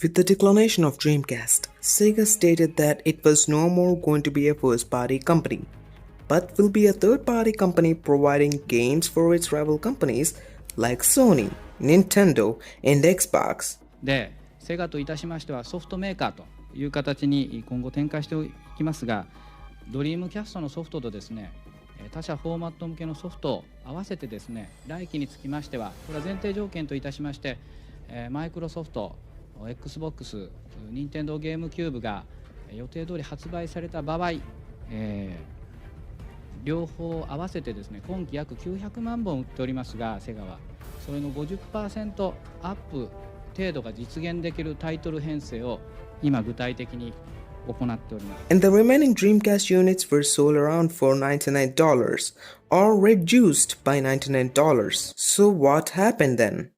With the declination of Dreamcast, Sega stated that it was no more going to be a first-party company, but will be a third-party company providing games for its rival companies like Sony, Nintendo, and Xbox. で、セガといたしましてはソフトメーカーという形に今後展開していきますが、ドリームキャストのソフトとですね、他社フォーマット向けのソフトを合わせてですね、来期につきましては、これは前提条件といたしまして、マイクロソフト、Xbox、任天堂ゲームキューブが予定通り発売された場合、両方合わせてですね、今期約900万本売っておりますが、セガはそれの 50% アップ程度が実現できるタイトル編成を今具体的に行っております。And the remaining Dreamcast units were sold around for $99 or reduced by $99. So what happened then?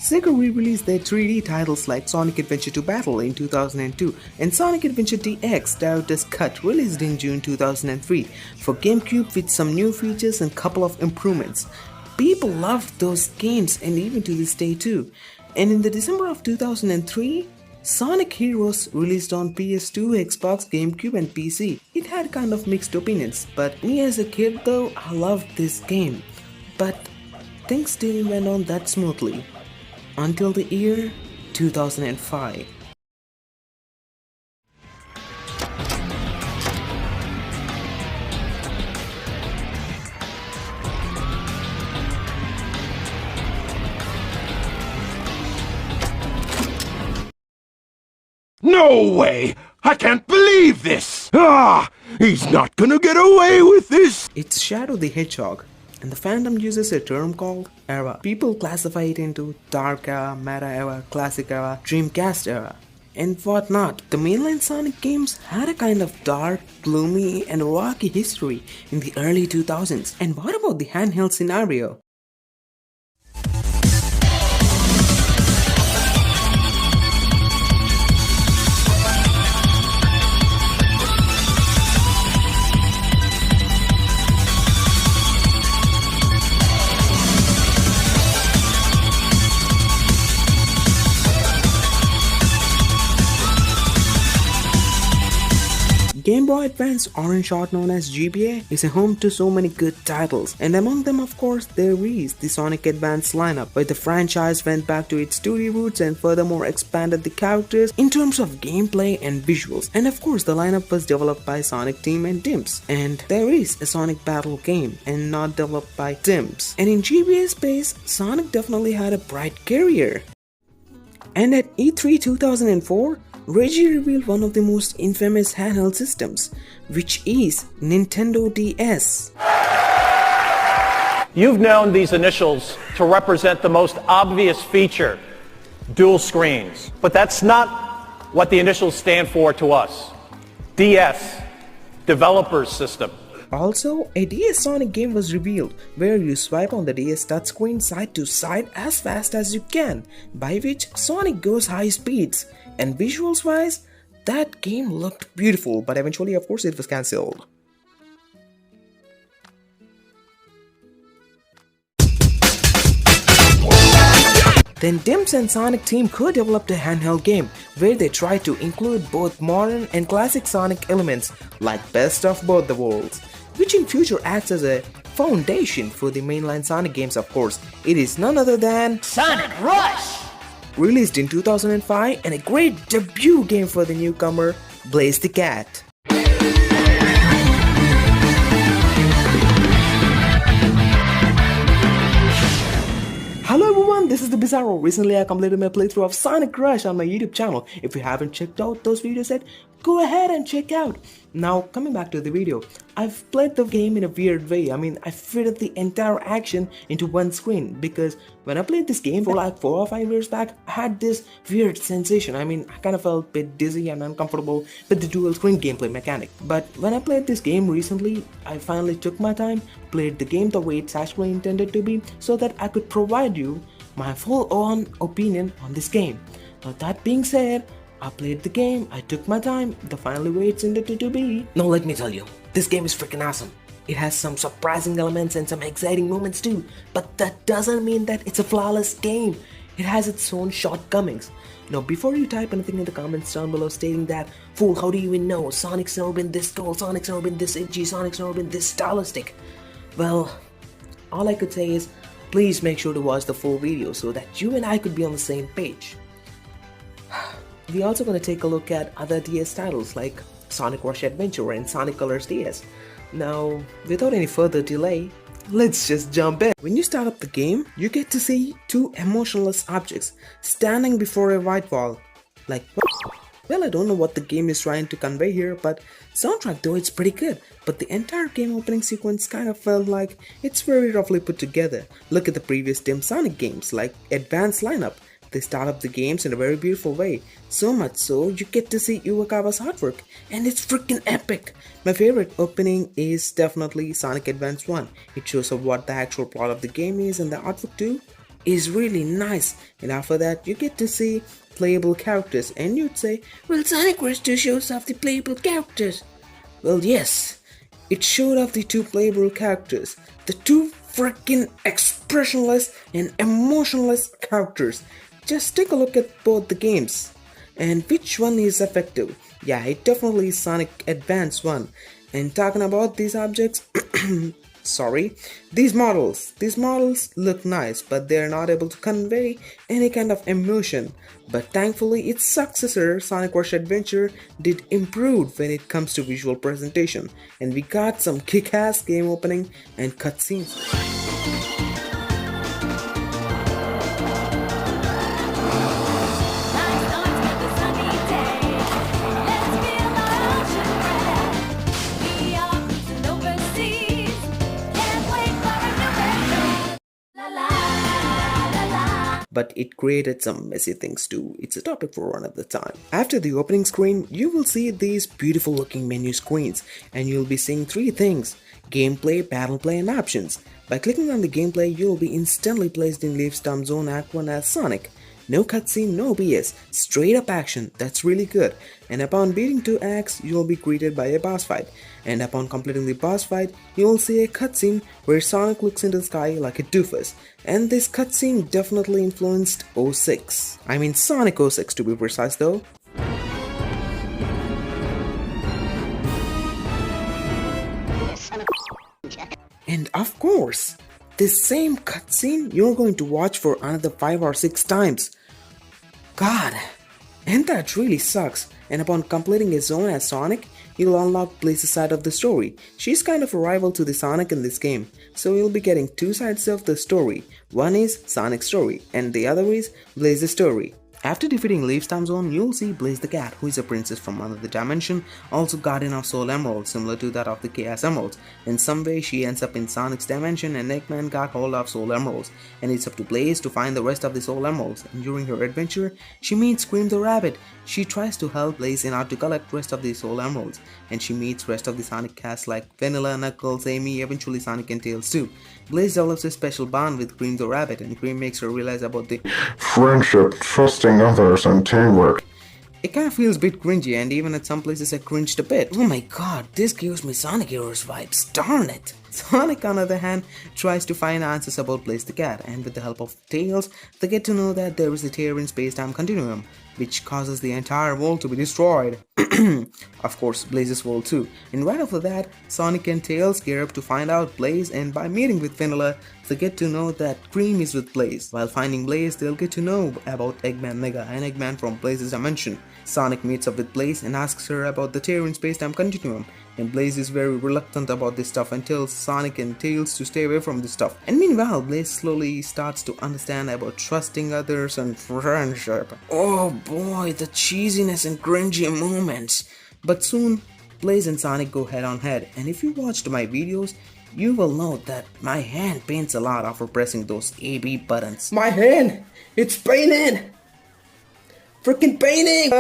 Sega re-released their 3D titles like Sonic Adventure 2 Battle in 2002 and Sonic Adventure DX Director's Cut released in June 2003 for GameCube with some new features and couple of improvements. People loved those games and even to this day too. And in the December of 2003, Sonic Heroes released on PS2, Xbox, GameCube and PC. It had kind of mixed opinions, but me as a kid though, I loved this game. But things didn't went on that smoothly. Until the year 2005. No way! I can't believe this! He's not gonna get away with this! It's Shadow the Hedgehog, and the fandom uses a term called era. People classify it into Dark Era, Meta Era, Classic Era, Dreamcast Era, and whatnot. The mainline Sonic games had a kind of dark, gloomy, and rocky history in the early 2000s. And what about the handheld scenario? Game Boy Advance, or in short known as GBA, is a home to so many good titles, and among them of course there is the Sonic Advance lineup, where the franchise went back to its 2D roots and furthermore expanded the characters in terms of gameplay and visuals. And of course the lineup was developed by Sonic Team and DIMS, and there is a Sonic Battle game and not developed by DIMS. And in GBA space, Sonic definitely had a bright career. And at E3 2004, Reggie revealed one of the most infamous handheld systems, which is Nintendo DS. You've known these initials to represent the most obvious feature, dual screens. But that's not what the initials stand for to us. DS, Developer's System. Also, a DS Sonic game was revealed, where you swipe on the DS touchscreen side to side as fast as you can, by which Sonic goes high speeds. And visuals wise, that game looked beautiful, but eventually of course it was cancelled. Then DIMS and Sonic Team co-developed a handheld game where they tried to include both modern and classic Sonic elements like Best of Both the Worlds, which in future acts as a foundation for the mainline Sonic games. Of course, it is none other than Sonic Rush! Released in 2005 and a great debut game for the newcomer, Blaze the Cat. Hello everyone, this is the Bizarro. Recently I completed my playthrough of Sonic Rush on my YouTube channel. If you haven't checked out those videos yet, go ahead and check out. Now coming back to the video, I've played the game in a weird way. I mean, I fitted the entire action into one screen because when I played this game for like 4 or 5 years back, I had this weird sensation. I mean, I kind of felt a bit dizzy and uncomfortable with the dual screen gameplay mechanic. But when I played this game recently, I finally took my time, played the game the way it's actually intended to be, so that I could provide you my full-on opinion on this game. Now that being said, I played the game, I took my time, the final way it's intended to be. Now let me tell you, this game is freaking awesome. It has some surprising elements and some exciting moments too, but that doesn't mean that it's a flawless game. It has its own shortcomings. Now before you type anything in the comments down below stating that, fool, how do you even know? Sonic's never been this cool, Sonic's never been this edgy, Sonic's never been this stylistic. Well, all I could say is, please make sure to watch the full video so that you and I could be on the same page. We're also going to take a look at other DS titles like Sonic Rush Adventure and Sonic Colors DS. Now, without any further delay, let's just jump in. When you start up the game, you get to see 2 emotionless objects standing before a white wall. Like, well, I don't know what the game is trying to convey here, but soundtrack though it's pretty good. But the entire game opening sequence kind of felt like it's very roughly put together. Look at the previous Dim Sonic games like Advanced Lineup. They start up the games in a very beautiful way, so much so you get to see Iwakawa's artwork, and it's freaking epic. My favorite opening is definitely Sonic Advance 1. It shows up what the actual plot of the game is, and the artwork too is really nice. And after that you get to see playable characters, and you'd say, well, Sonic Rush 2 shows off the playable characters. Well, yes, it showed off the 2 playable characters, the 2 freaking expressionless and emotionless characters. Just take a look at both the games and which one is effective. Yeah, it definitely is Sonic Advance 1. And talking about these objects, these models look nice, but they're not able to convey any kind of emotion. But thankfully its successor Sonic Rush Adventure did improve when it comes to visual presentation, and we got some kick-ass game opening and cutscenes. But it created some messy things too. It's a topic for another time. After the opening screen, you will see these beautiful looking menu screens, and you'll be seeing 3 things: gameplay, battle play, and options. By clicking on the gameplay, you'll be instantly placed in Leaf Storm Zone Act 1 as Sonic. No cutscene, no BS, straight up action. That's really good. And upon beating 2 acts, you'll be greeted by a boss fight. And upon completing the boss fight, you'll see a cutscene where Sonic looks into the sky like a doofus. And this cutscene definitely influenced 06. I mean Sonic 06 to be precise though. And of course, this same cutscene you're going to watch for another 5 or 6 times. God, and that really sucks. And upon completing a zone as Sonic, you'll unlock Blaze's side of the story. She's kind of a rival to the Sonic in this game, so you'll be getting 2 sides of the story. One is Sonic's story, and the other is Blaze's story. After defeating Leaf Storm Zone, you'll see Blaze the Cat, who is a princess from another dimension, also guardian of Soul Emeralds, similar to that of the Chaos Emeralds. In some way, she ends up in Sonic's dimension, and Eggman got hold of Soul Emeralds, and it's up to Blaze to find the rest of the Soul Emeralds. And during her adventure, she meets Scream the Rabbit. She tries to help Blaze in order to collect rest of the Soul Emeralds, and she meets rest of the Sonic cast like Vanilla, Knuckles, Amy, eventually Sonic and Tails too. Blaze develops a special bond with Cream the Rabbit, and Cream makes her realize about the Friendship, trusting others, and teamwork. It kind of feels a bit cringy, and even at some places I cringed a bit. Oh my god, this gives me Sonic Heroes vibes, darn it! Sonic, on the other hand, tries to find answers about Blaze the Cat, and with the help of Tails, they get to know that there is a tear in space-time continuum, which causes the entire world to be destroyed. Of course, Blaze's world too. And right after that, Sonic and Tails gear up to find out Blaze, and by meeting with Vanilla, they get to know that Cream is with Blaze. While finding Blaze, they'll get to know about Eggman Mega and Eggman from Blaze's dimension. Sonic meets up with Blaze and asks her about the tear in space-time continuum, and Blaze is very reluctant about this stuff and tells Sonic and Tails to stay away from this stuff. And meanwhile, Blaze slowly starts to understand about trusting others and friendship. Oh boy, the cheesiness and cringy moments. But soon, Blaze and Sonic go head on head, and if you watched my videos, you will know that my hand pains a lot after pressing those AB buttons. My hand! It's paining! Freaking paining!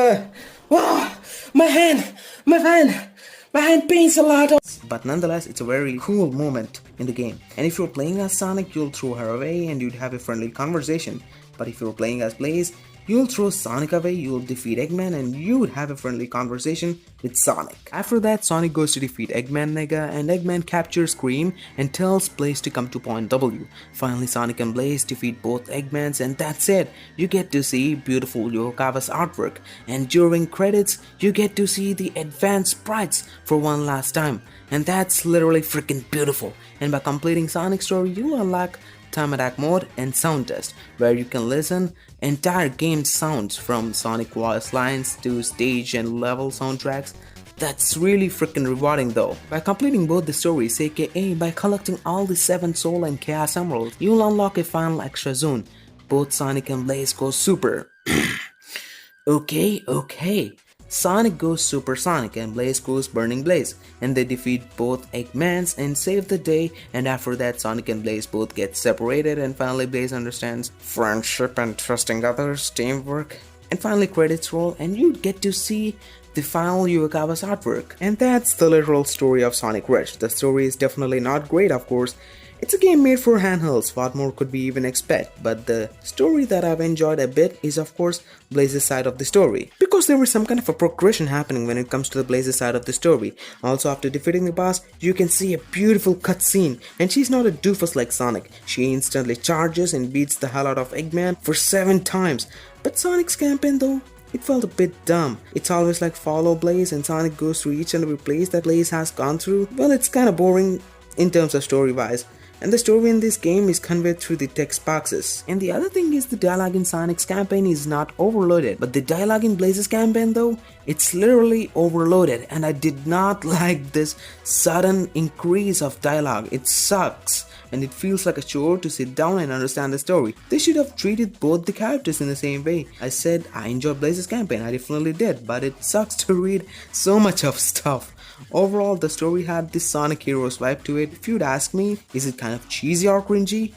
My hand pains a lot. But nonetheless, it's a very cool moment in the game. And if you're playing as Sonic, you'll throw her away and you'd have a friendly conversation. But if you're playing as Blaze, you'll throw Sonic away, you'll defeat Eggman, and you would have a friendly conversation with Sonic. After that, Sonic goes to defeat Eggman Nega, and Eggman captures Cream and tells Blaze to come to point W. Finally, Sonic and Blaze defeat both Eggmans, and that's it. You get to see beautiful Yokogawa's artwork, and during credits, you get to see the advanced sprites for one last time. And that's literally freaking beautiful. And by completing Sonic's story, you'll unlock Time Attack mode and sound test, where you can listen entire game sounds from Sonic voice lines to stage and level soundtracks. That's really freaking rewarding though. By completing both the stories, aka by collecting all the 7 Soul and Chaos Emeralds, you'll unlock a final extra zone. Both Sonic and Blaze go super. Okay. Sonic goes Super Sonic and Blaze goes Burning Blaze, and they defeat both Eggmans and save the day. And after that, Sonic and Blaze both get separated, and finally Blaze understands friendship and trusting others, teamwork, and finally credits roll, and you get to see the final Yokogawa's artwork. And that's the literal story of Sonic Ridge. The story is definitely not great, of course. It's a game made for handhelds, what more could we even expect? But the story that I've enjoyed a bit is of course Blaze's side of the story, because there is some kind of a progression happening when it comes to the Blaze's side of the story. Also, after defeating the boss, you can see a beautiful cutscene, and she's not a doofus like Sonic. She instantly charges and beats the hell out of Eggman for 7 times. But Sonic's campaign though, it felt a bit dumb. It's always like follow Blaze and Sonic goes through each and every place that Blaze has gone through. Well, it's kinda boring in terms of story wise. And the story in this game is conveyed through the text boxes. And the other thing is the dialogue in Sonic's campaign is not overloaded. But the dialogue in Blaze's campaign though, it's literally overloaded. And I did not like this sudden increase of dialogue. It sucks. And it feels like a chore to sit down and understand the story. They should have treated both the characters in the same way. I said I enjoyed Blaze's campaign, I definitely did, but it sucks to read so much of stuff. Overall, the story had this Sonic Heroes vibe to it. If you'd ask me, is it kind of cheesy or cringy?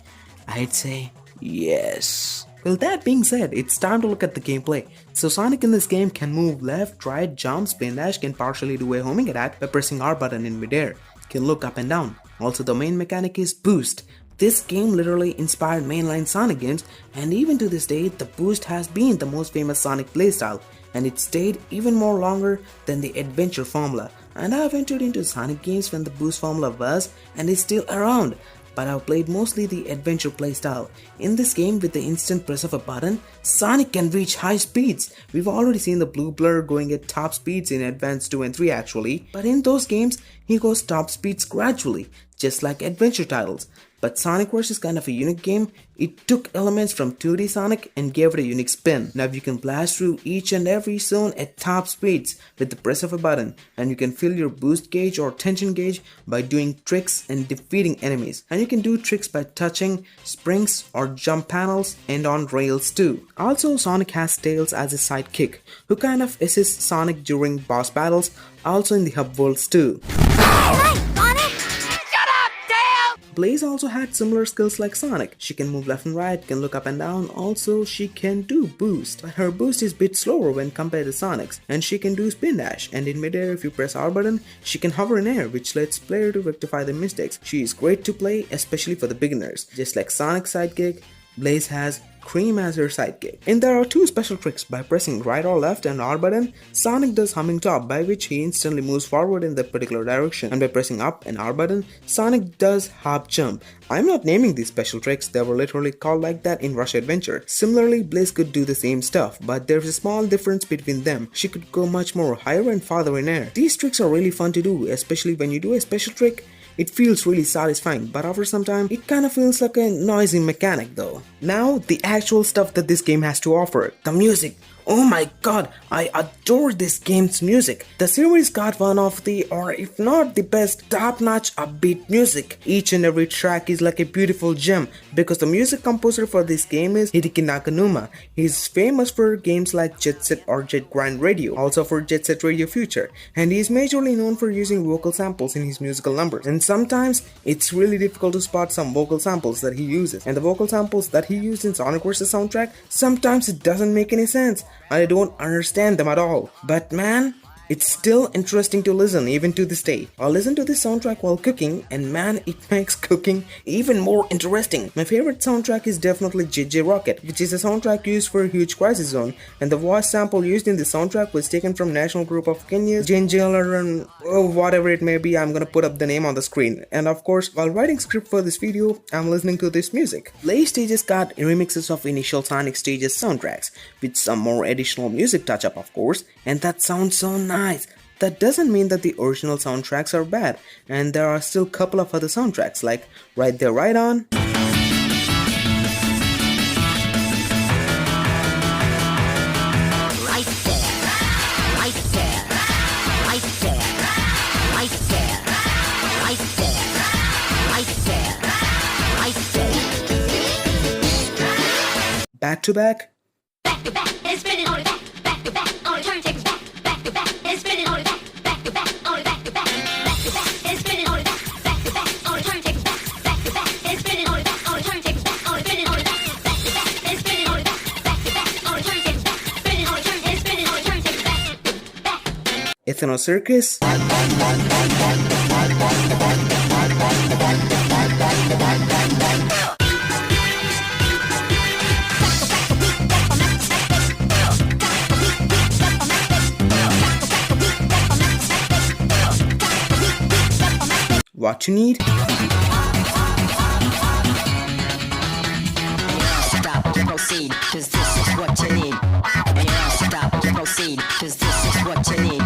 I'd say yes. Well, that being said, it's time to look at the gameplay. So Sonic in this game can move left, right, jump, spin dash, can partially do a homing attack by pressing R button in midair, can look up and down. Also, the main mechanic is boost. This game literally inspired mainline Sonic games, and even to this day, the boost has been the most famous Sonic playstyle, and it stayed even more longer than the adventure formula. And I have entered into Sonic games when the boost formula was and is still around, but I've played mostly the adventure playstyle. In this game, with the instant press of a button, Sonic can reach high speeds. We've already seen the blue blur going at top speeds in Advance 2 and 3 actually, but in those games, he goes top speeds gradually, just like adventure titles. But Sonic Rush is kind of a unique game. It took elements from 2D Sonic and gave it a unique spin. Now you can blast through each and every zone at top speeds with the press of a button, and you can fill your boost gauge or tension gauge by doing tricks and defeating enemies. And you can do tricks by touching springs or jump panels and on rails too. Also, Sonic has Tails as a sidekick who kind of assists Sonic during boss battles, also in the hub worlds too. Blaze also had similar skills like Sonic. She can move left and right, can look up and down, also she can do boost. But her boost is a bit slower when compared to Sonic's, and she can do spin dash, and in midair if you press R button, she can hover in air, which lets player to rectify their mistakes. She is great to play, especially for the beginners. Just like Sonic's sidekick, Blaze has Cream as her sidekick. And there are 2 special tricks. By pressing right or left and R button, Sonic does humming top, by which he instantly moves forward in that particular direction. And by pressing up and R button, Sonic does hop jump. I'm not naming these special tricks, they were literally called like that in Rush Adventure. Similarly, Blaze could do the same stuff, but there's a small difference between them. She could go much more higher and farther in air. These tricks are really fun to do, especially when you do a special trick. It feels really satisfying, but after some time, it kinda feels like a noisy mechanic though. Now, the actual stuff that this game has to offer. The music. Oh my god, I adore this game's music. The series got one of the, or if not the best, top-notch upbeat music. Each and every track is like a beautiful gem because the music composer for this game is Hideki Nakanuma. He's famous for games like Jet Set or Jet Grind Radio, also for Jet Set Radio Future, and he's majorly known for using vocal samples in his musical numbers. And sometimes it's really difficult to spot some vocal samples that he uses, and the vocal samples that he used in Sonic vs. soundtrack, sometimes it doesn't make any sense. I don't understand them at all. But man, it's still interesting to listen even to this day. I listen to this soundtrack while cooking, and man, it makes cooking even more interesting. My favorite soundtrack is definitely JJ Rocket, which is a soundtrack used for Huge Crisis Zone, and the voice sample used in the soundtrack was taken from National Group of Kenya's Jinjala and whatever it may be. I'm gonna put up the name on the screen. And of course, while writing script for this video, I'm listening to this music. Late stages got remixes of initial Sonic stages soundtracks, with some more additional music touch-up of course, and that sounds so nice. That doesn't mean that the original soundtracks are bad, and there are still a couple of other soundtracks like Right There Right On, Back to Back, and spinning on it back to back, on the turntables back to back, and spinning on it back to back, on it back to back, and spinning on it back to back, on the turntables back to back, and spinning on it back, on the turntables back, on it spinning on it back to back, and spinning on it back to back, on the turntables back, spinning on it and spinning on the turntables back. Ethno Circus, What You Need, Stop, proceed, cause this is what you need. Stop, proceed, cause this is what you need.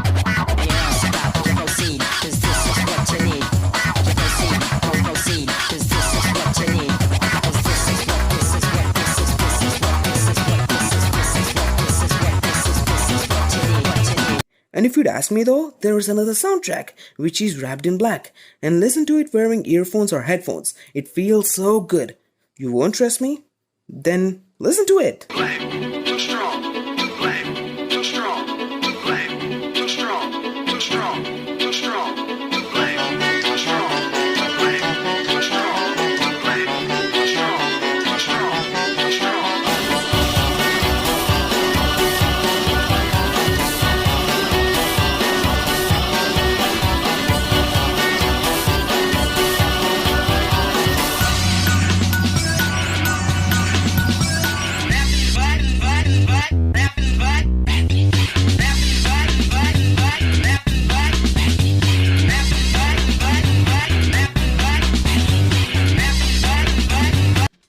Stop, proceed, cause this is what you need. Proceed, cause this is what you need. Cause this is what, this is what, this is, this is what, this is what, this is, this is what, this is what, this is, this is what you need, what you need. And if you'd ask me though, there is another soundtrack, which is wrapped in black, and listen to it wearing earphones or headphones. It feels so good. You won't trust me? Then listen to it. Blame, too strong. Blame, too strong. Blame, too strong. Too strong. Too strong. Blame, too strong. Blame, too strong. Blame, too strong. Too strong. Too strong.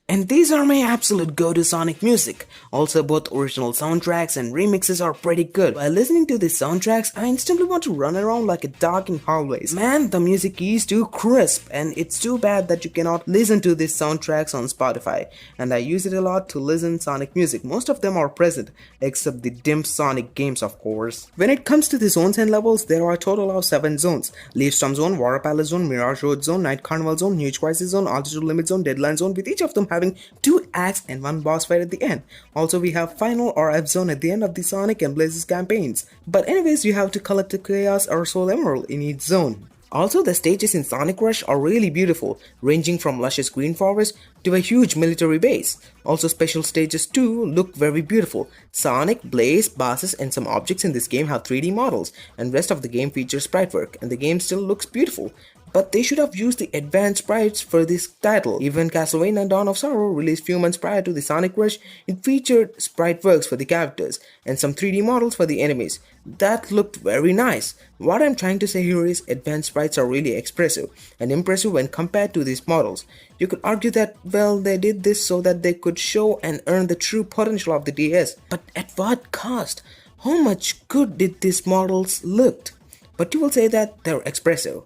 And these are my absolute go-to Sonic music. Also, both original soundtracks and remixes are pretty good. While listening to these soundtracks, I instantly want to run around like a dog in hallways. Man, the music is too crisp, and it's too bad that you cannot listen to these soundtracks on Spotify. And I use it a lot to listen Sonic music. Most of them are present, except the dim Sonic games of course. When it comes to the zones and levels, there are a total of 7 zones. Leaf Storm Zone, Water Palace Zone, Mirage Road Zone, Night Carnival Zone, Huge Crisis Zone, Altitude Limit Zone, Deadline Zone, with each of them having 2 acts and 1 boss fight at the end. Also, we have Final or F Zone at the end of the Sonic and Blaze's campaigns. But anyways, you have to collect a Chaos or Soul Emerald in each zone. Also, the stages in Sonic Rush are really beautiful, ranging from luscious green forest to a huge military base. Also, special stages too look very beautiful. Sonic, Blaze, bosses and some objects in this game have 3D models, and rest of the game features sprite work, and the game still looks beautiful. But they should have used the advanced sprites for this title. Even Castlevania Dawn of Sorrow, released few months prior to the Sonic Rush, it featured sprite works for the characters and some 3D models for the enemies. That looked very nice. What I'm trying to say here is advanced sprites are really expressive and impressive when compared to these models. You could argue that, well, they did this so that they could show and earn the true potential of the DS. But at what cost? How much good did these models look? But you will say that they're expressive.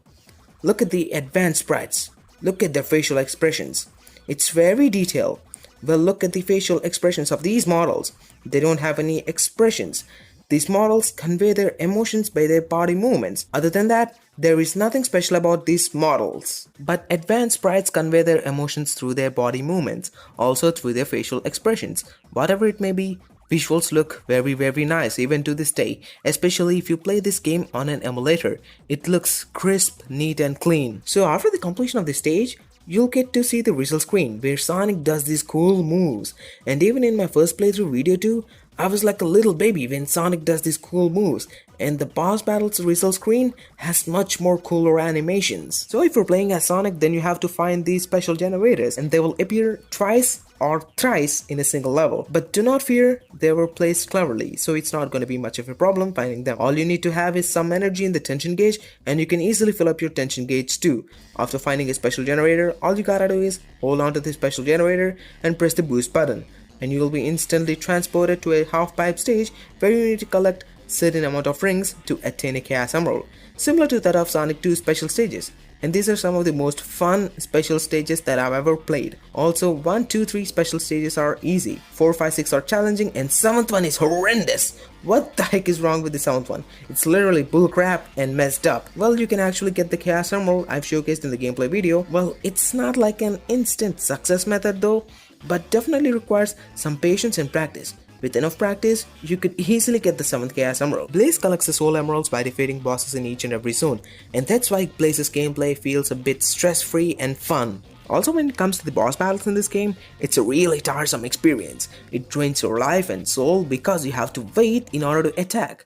Look at the advanced sprites. Look at their facial expressions. It's very detailed. Well, look at the facial expressions of these models. they don't have any expressions. These models convey their emotions by their body movements. Other than that, there is nothing special about these models. But advanced sprites convey their emotions through their body movements, also through their facial expressions. Whatever it may be, visuals look very nice even to this day, especially if you play this game on an emulator. It looks crisp, neat and clean. So after the completion of the stage, you'll get to see the result screen where Sonic does these cool moves. And even in my first playthrough video too, I was like a little baby when Sonic does these cool moves, and the boss battles result screen has much more cooler animations. So if you're playing as Sonic, then you have to find these special generators, and they will appear twice or thrice in a single level. But do not fear, they were placed cleverly, so it's not going to be much of a problem finding them. All you need to have is some energy in the tension gauge, and you can easily fill up your tension gauge too. After finding a special generator, all you gotta do is hold on to the special generator and press the boost button, and you will be instantly transported to a half-pipe stage where you need to collect certain amount of rings to attain a Chaos Emerald, similar to that of Sonic 2 special stages. And these are some of the most fun special stages that I've ever played. Also, 1, 2, 3 special stages are easy, 4, 5, 6 are challenging, and 7th one is horrendous. What the heck is wrong with the 7th one? It's literally bullcrap and messed up. Well, you can actually get the Chaos Emerald I've showcased in the gameplay video. Well, it's not like an instant success method though, but definitely requires some patience and practice. With enough practice, you could easily get the 7th Chaos Emerald. Blaze collects the soul emeralds by defeating bosses in each and every zone, and that's why Blaze's gameplay feels a bit stress-free and fun. Also, when it comes to the boss battles in this game, it's a really tiresome experience. It drains your life and soul because you have to wait in order to attack.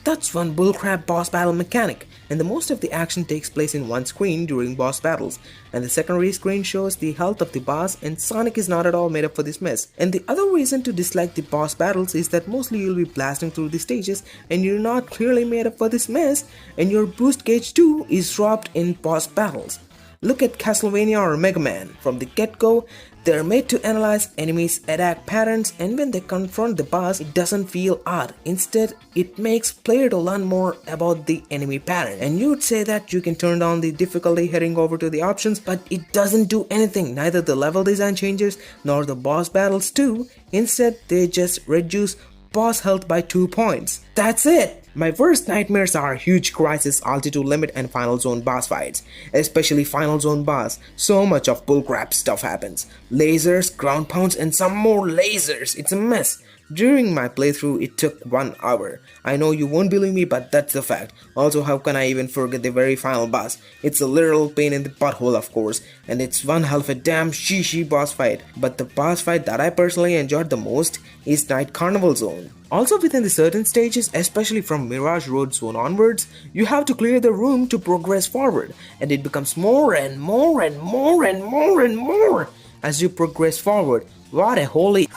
That's one bullcrap boss battle mechanic, and the most of the action takes place in one screen during boss battles, and the secondary screen shows the health of the boss, and Sonic is not at all made up for this mess. And the other reason to dislike the boss battles is that mostly you'll be blasting through the stages and you're not clearly made up for this mess, and your boost gauge too is dropped in boss battles. Look at Castlevania or Mega Man. From the get-go, they're made to analyze enemies' attack patterns, and when they confront the boss, it doesn't feel odd. Instead, it makes player to learn more about the enemy pattern. And you'd say that you can turn down the difficulty heading over to the options, but it doesn't do anything. Neither the level design changes nor the boss battles too. Instead, they just reduce boss health by 2 points. That's it! My worst nightmares are Huge Crisis, Altitude Limit and Final Zone boss fights. Especially Final Zone boss. So much of bullcrap stuff happens. Lasers, ground pounds and some more lasers. It's a mess. During my playthrough, it took 1 hour. I know you won't believe me, but that's the fact. Also, how can I even forget the very final boss? It's a literal pain in the butthole, of course, and it's one hell of a damn sheeshy boss fight. But the boss fight that I personally enjoyed the most is Night Carnival Zone. Also, within the certain stages, especially from Mirage Road Zone onwards, you have to clear the room to progress forward, and it becomes more and more and more and more and more as you progress forward. What a holy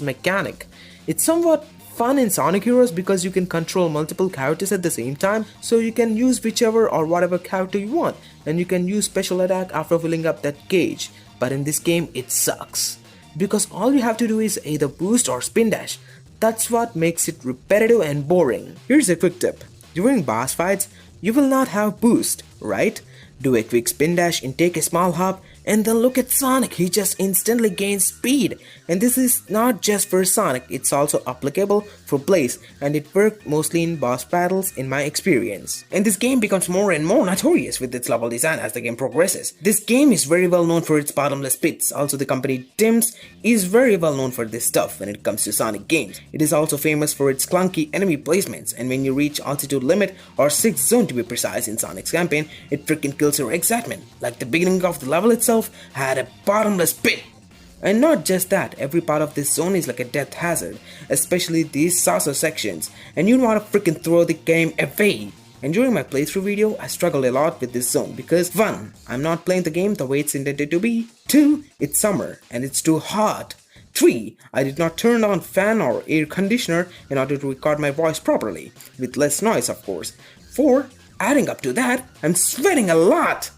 mechanic. It's somewhat fun in Sonic Heroes because you can control multiple characters at the same time, so you can use whichever or whatever character you want, and you can use special attack after filling up that gauge. But in this game, it sucks, because all you have to do is either boost or spin dash. That's what makes it repetitive and boring. Here's a quick tip. During boss fights, you will not have boost, right? Do a quick spin dash and take a small hop, and then look at Sonic, he just instantly gains speed. And this is not just for Sonic, it's also applicable for Blaze, and it worked mostly in boss battles in my experience. And this game becomes more and more notorious with its level design as the game progresses. This game is very well known for its bottomless pits. Also, the company DIMS is very well known for this stuff when it comes to Sonic games. It is also famous for its clunky enemy placements, and when you reach altitude limit or 6th zone to be precise in Sonic's campaign, it freaking kills your excitement. Like the beginning of the level itself had a bottomless pit. And not just that, every part of this zone is like a death hazard, especially these saucer sections, and you want to freaking throw the game away. And during my playthrough video, I struggled a lot with this zone because 1. I'm not playing the game the way it's intended to be. 2. It's summer and it's too hot. 3. I did not turn on fan or air conditioner in order to record my voice properly, with less noise of course. 4. Adding up to that, I'm sweating a lot.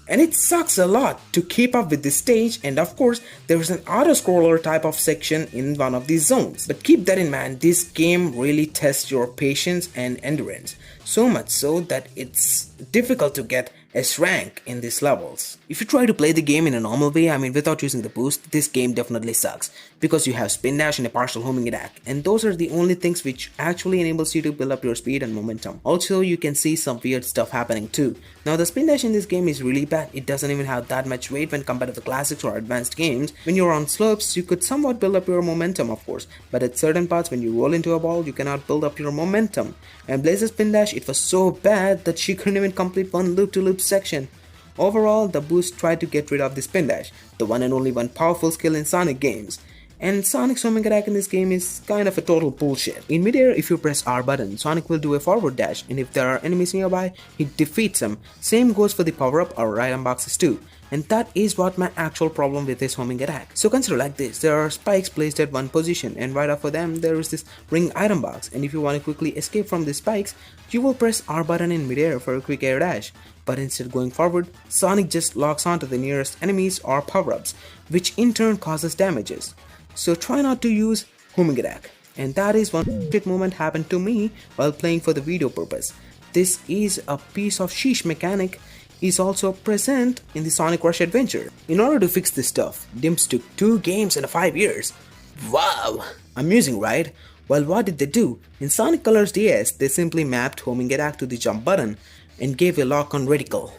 And it sucks a lot to keep up with this stage, and of course there is an auto-scroller type of section in one of these zones. But keep that in mind, this game really tests your patience and endurance, so much so that it's difficult to get S rank in these levels. If you try to play the game in a normal way, I mean without using the boost, this game definitely sucks because you have spin dash and a partial homing attack, and those are the only things which actually enables you to build up your speed and momentum. Also, you can see some weird stuff happening too. Now the spin dash in this game is really bad. It doesn't even have that much weight when compared to the classics or advanced games. When you're on slopes, you could somewhat build up your momentum of course, but at certain parts when you roll into a ball, you cannot build up your momentum. And Blaze's spin dash, it was so bad that she couldn't even complete one loop-to-loop section. Overall, the boost tried to get rid of the spin dash, the one and only one powerful skill in Sonic games. And Sonic's homing attack in this game is kind of a total bullshit. In midair, if you press R button, Sonic will do a forward dash, and if there are enemies nearby, he defeats them. Same goes for the power-up or item boxes too. And that is what my actual problem with this homing attack. So consider like this, there are spikes placed at one position, and right after them there is this ring item box, and if you want to quickly escape from these spikes, you will press R button in midair for a quick air dash. But instead going forward, Sonic just locks onto the nearest enemies or power-ups, which in turn causes damages. So try not to use homing attack. And that is one moment happened to me while playing for the video purpose. This is a piece of sheesh mechanic is also present in the Sonic Rush adventure. In order to fix this stuff, Dimps took 2 games and 5 years. Wow! Amusing, right? Well, what did they do? In Sonic Colors DS, they simply mapped homing attack to the jump button and gave a lock on reticle.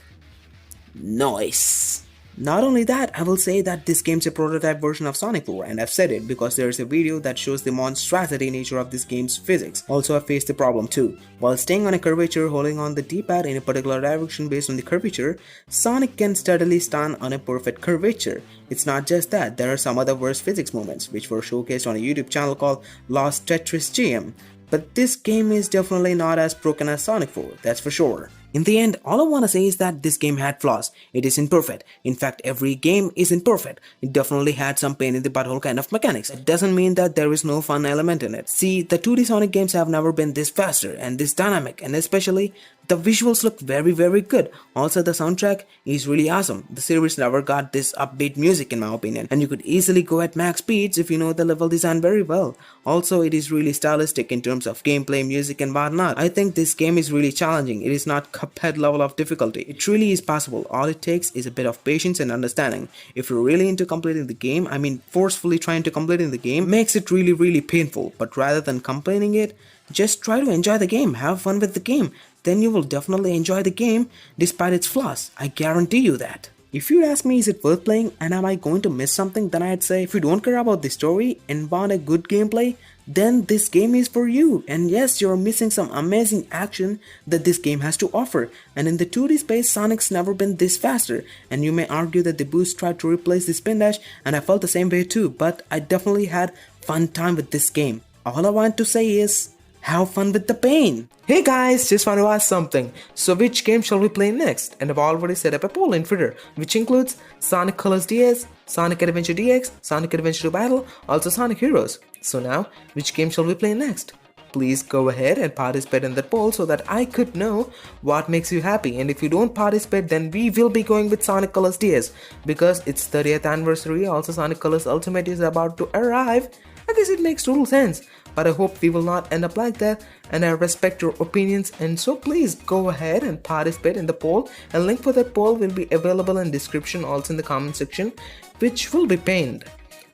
Nice! Not only that, I will say that this game's a prototype version of Sonic 4, and I've said it because there is a video that shows the monstrosity nature of this game's physics. Also, I faced the problem too. While staying on a curvature, holding on the D-pad in a particular direction based on the curvature, Sonic can steadily stand on a perfect curvature. It's not just that, there are some other worse physics moments, which were showcased on a YouTube channel called Lost Tetris GM. But this game is definitely not as broken as Sonic 4, that's for sure. In the end, all I wanna say is that this game had flaws. It is imperfect. In fact, every game is imperfect. It definitely had some pain in the butthole kind of mechanics. It doesn't mean that there is no fun element in it. See, the 2D Sonic games have never been this faster and this dynamic, and especially the visuals look very good. Also, the soundtrack is really awesome. The series never got this upbeat music in my opinion, and you could easily go at max speeds if you know the level design very well. Also, it is really stylistic in terms of gameplay, music and whatnot. I think this game is really challenging. It is not Cuphead level of difficulty. It really is possible. All it takes is a bit of patience and understanding. If you're really into completing the game, I mean forcefully trying to completing the game, makes it really painful. But rather than complaining it, just try to enjoy the game, have fun with the game. Then you will definitely enjoy the game despite its flaws. I guarantee you that. If you'd ask me is it worth playing and am I going to miss something, then I'd say if you don't care about the story and want a good gameplay, then this game is for you. And yes, you're missing some amazing action that this game has to offer. And in the 2D space, Sonic's never been this faster. And you may argue that the boost tried to replace the spin dash, and I felt the same way too, but I definitely had fun time with this game. All I want to say is, have fun with the pain. Hey guys, just want to ask something. So which game shall we play next? And I've already set up a poll in Twitter, which includes Sonic Colors DS, Sonic Adventure DX, Sonic Adventure 2 Battle, also Sonic Heroes. So now, which game shall we play next? Please go ahead and participate in that poll so that I could know what makes you happy. And if you don't participate, then we will be going with Sonic Colors DS because its 30th anniversary. Also, Sonic Colors Ultimate is about to arrive. I guess it makes total sense. But I hope we will not end up like that, and I respect your opinions, and so please go ahead and participate in the poll, and link for that poll will be available in description, also in the comment section, which will be pinned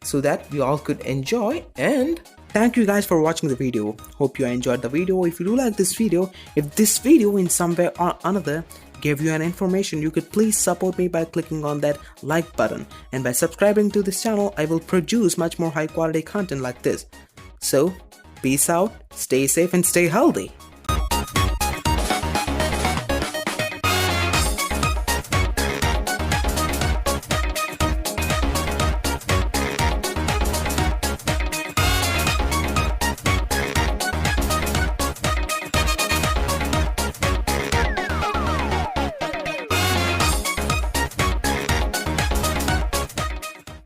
so that we all could enjoy. And thank you guys for watching the video. Hope you enjoyed the video. If you do like this video, if this video in some way or another gave you an information, you could please support me by clicking on that like button, and by subscribing to this channel, I will produce much more high quality content like this. So peace out, stay safe and stay healthy.